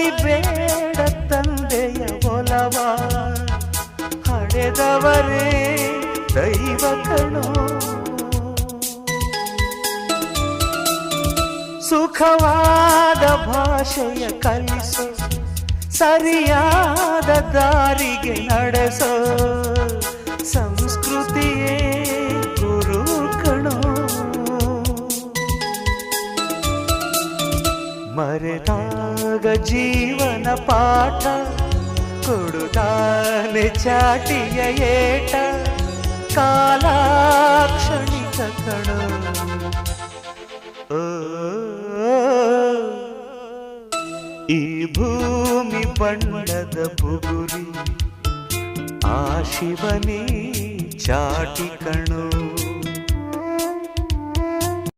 ಮರಿಬೇಡ ತಂದೆಯ ಒಲವ, ಹಡೆದವರೇ ದೈವ ಕಣೋ. ಸುಖವಾದ ಭಾಷೆಯ ಕಲಿಸೋ, ಸರಿಯಾದ ದಾರಿಗೆ ನಡೆಸೋ, ಸಂಸ್ಕೃತಿಯೇ ಗುರು ಕಣೋ. ಮರೆತಾಗ ಜೀವನ ಪಾಠ ಕೊಡುತ್ತಾನೆ ಚಾಟಿಯ ಏಟ, ಕಾಲಾಕ್ಷಣಿಕ ಕಣೋ. ಈ ಭೂಮಿ ಬಣ್ಣದ ಬುಗುರಿ, ಆ ಶಿವನೇ ಚಾಟಿ ಕಣೋ.